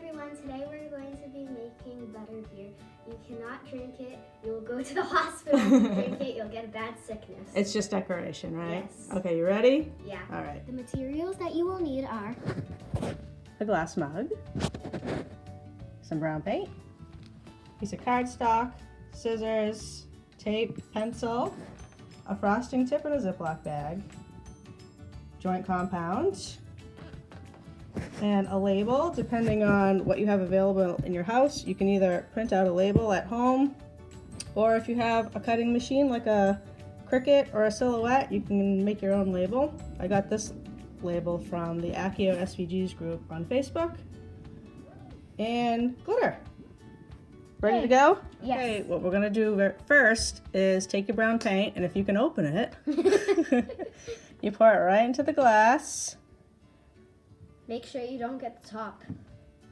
everyone, today we're going to be making butterbeer. You cannot drink it, you'll go to the hospital if you drink it, you'll get a bad sickness. It's just decoration, right? Yes. Okay, you ready? Yeah. All right. The materials that you will need are A glass mug, some brown paint, piece of cardstock, scissors, tape, pencil, a frosting tip in a Ziploc bag, joint compound, and a label. Depending on what you have available in your house, you can either print out a label at home, or if you have a cutting machine like a Cricut or a Silhouette, you can make your own label. I got this label from the Accio SVGs group on Facebook. And glitter. Ready to go? Yes. Okay, what we're gonna do first is take your brown paint, and if you can open it, you pour it right into the glass. Make sure you don't get the top.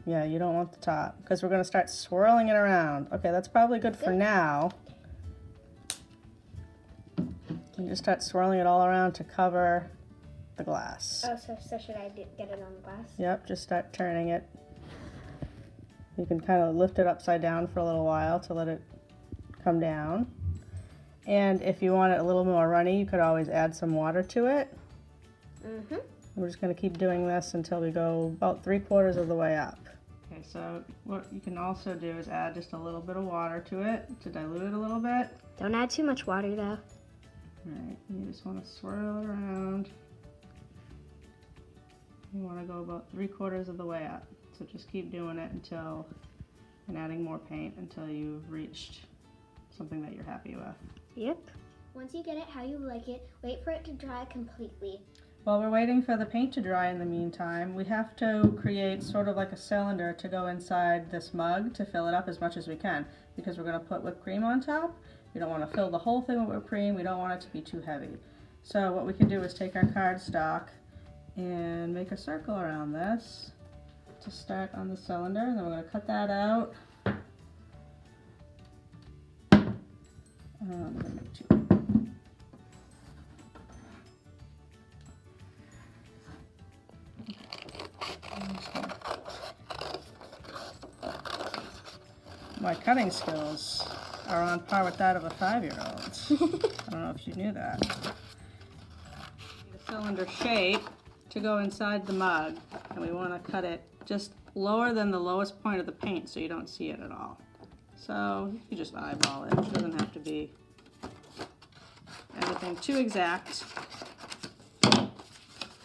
Yeah, you don't want the top, because we're gonna start swirling it around. Okay, that's probably good for now. You just start swirling it all around to cover the glass. Oh, so should I get it on the glass? Yep, just start turning it. You can kind of lift it upside down for a little while to let it come down. And if you want it a little more runny, you could always add some water to it. Mm-hmm. We're just going to keep doing this until we go about 3/4 of the way up. Okay, so what you can also do is add just a little bit of water to it to dilute it a little bit. Don't add too much water though. Alright, you just want to swirl it around. You want to go about 3/4 of the way up. So just keep doing it until, and adding more paint until you've reached something that you're happy with. Yep. Once you get it how you like it, wait for it to dry completely. While we're waiting for the paint to dry in the meantime, we have to create sort of like a cylinder to go inside this mug to fill it up as much as we can, because we're going to put whipped cream on top. We don't want to fill the whole thing with whipped cream. We don't want it to be too heavy. So what we can do is take our cardstock and make a circle around this to start on the cylinder, and then we're going to cut that out. I'm going to make two. My cutting skills are on par with that of a 5-year-old. I don't know if you knew that. A cylinder shape to go inside the mug, and we want to cut it just lower than the lowest point of the paint so you don't see it at all. So you just eyeball it. It doesn't have to be anything too exact.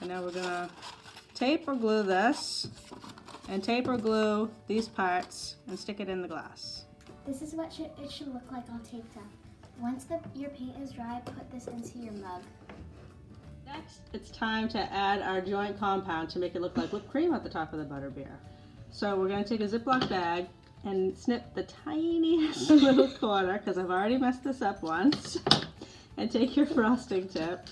And now we're going to tape or glue this, and tape or glue these parts and stick it in the glass. This is what it should look like all taped up. Once your paint is dry, put this into your mug. Next, it's time to add our joint compound to make it look like whipped cream at the top of the butterbeer. So we're going to take a Ziploc bag and snip the tiniest little corner, because I've already messed this up once, and take your frosting tip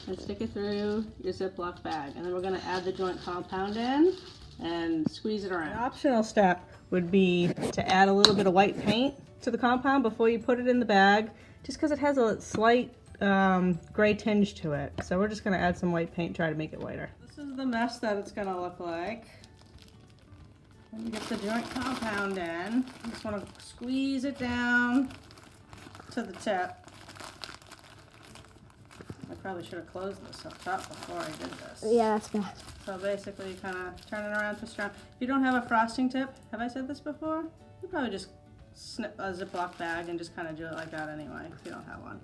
and stick it through your Ziploc bag. And then we're going to add the joint compound in and squeeze it around. An optional step would be to add a little bit of white paint to the compound before you put it in the bag, just because it has a slight gray tinge to it. So we're just going to add some white paint, try to make it whiter. This is the mess that it's going to look like. When you get the joint compound in, you just want to squeeze it down to the tip. I probably should have closed this up top before I did this. Yeah, that's bad. So basically you kind of turn it around, twist around. If you don't have a frosting tip, have I said this before? You probably just snip a Ziploc bag and just kind of do it like that anyway, if you don't have one.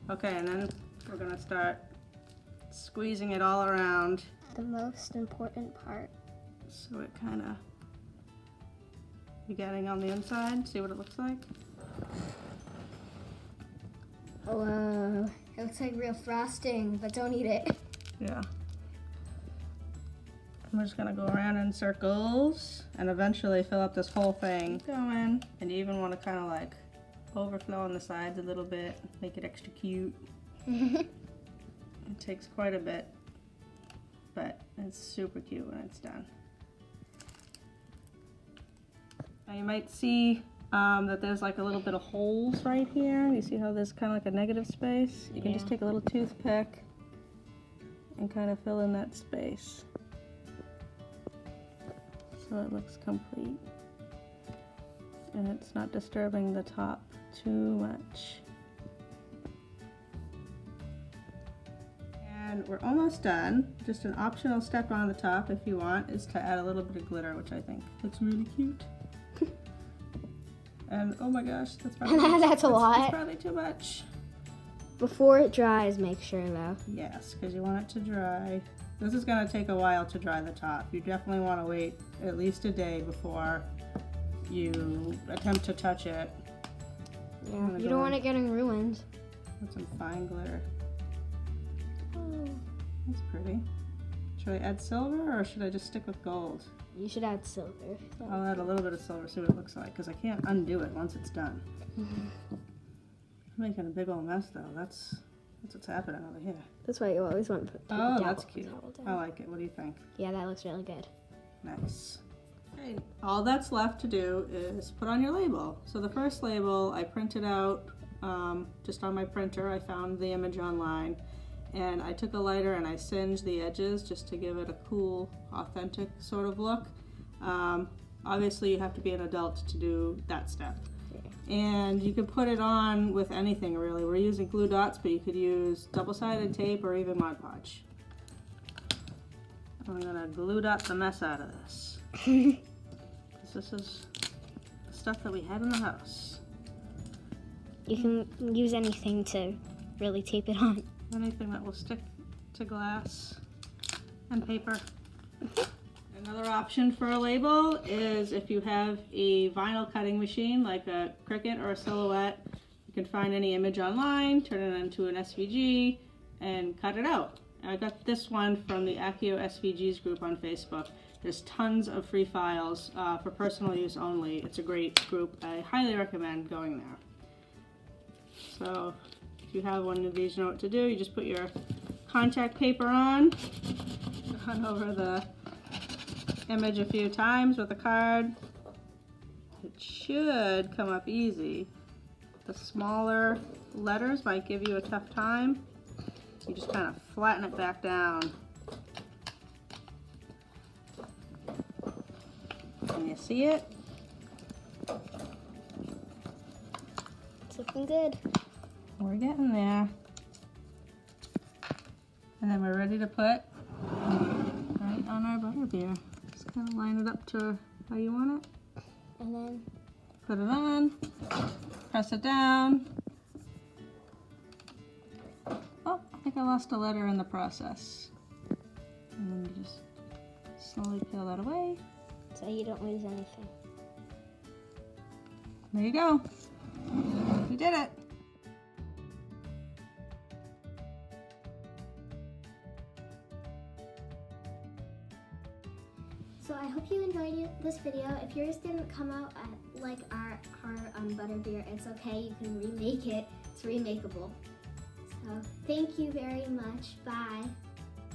Okay, and then we're going to start squeezing it all around. The most important part. So it kind of, you getting on the inside, see what it looks like? Whoa, it looks like real frosting, but don't eat it. Yeah. I'm just gonna go around in circles and eventually fill up this whole thing. Keep going, and you even want to kind of like overflow on the sides a little bit, make it extra cute. It takes quite a bit, but it's super cute when it's done. Now you might see that there's like a little bit of holes right here. You see how there's kind of like a negative space? You can just take a little toothpick and kind of fill in that space. so it looks complete. And it's not disturbing the top too much. And we're almost done. Just an optional step on the top if you want is to add a little bit of glitter, which I think looks really cute. And oh my gosh, that's probably That's a lot. That's probably too much. Before it dries, make sure though. Yes, because you want it to dry. This is going to take a while to dry the top. You definitely want to wait at least a day before you attempt to touch it. Yeah, you don't want it getting ruined. With some fine glitter. Oh. That's pretty. Should I add silver or should I just stick with gold? You should add silver. I'll add a little bit of silver, see what it looks like, because I can't undo it once it's done. I'm making a big old mess though. That's what's happening over here. That's why you always want to put Oh, that's cute. I like it. What do you think? Yeah, that looks really good. Nice. Okay, all that's left to do is put on your label. So the first label I printed out just on my printer. I found the image online, and I took a lighter and I singed the edges just to give it a cool, authentic sort of look. Obviously you have to be an adult to do that step. And you can put it on with anything really. We're using glue dots, but you could use double-sided tape or even Mod Podge. I'm gonna glue dot the mess out of this. This is the stuff that we had in the house. You can use anything to really tape it on. Anything that will stick to glass and paper. Another option for a label is if you have a vinyl cutting machine like a Cricut or a Silhouette, you can find any image online, turn it into an SVG, and cut it out. I got this one from the Accio SVGs group on Facebook. There's tons of free files for personal use only. It's a great group. I highly recommend going there. So if you have one of these, you know what to do. You just put your contact paper on over the image a few times with a card. It should come up easy. The smaller letters might give you a tough time. So you just kind of flatten it back down. Can you see it? It's looking good. We're getting there. And then we're ready to put right on our butterbeer. Just kind of line it up to how you want it. And then Put it on, press it down. Oh, I think I lost a letter in the process. And then you just slowly peel that away. so you don't lose anything. There you go. We did it. So I hope you enjoyed this video. If yours didn't come out like our butterbeer, it's okay. You can remake it. It's remakeable. So thank you very much. Bye.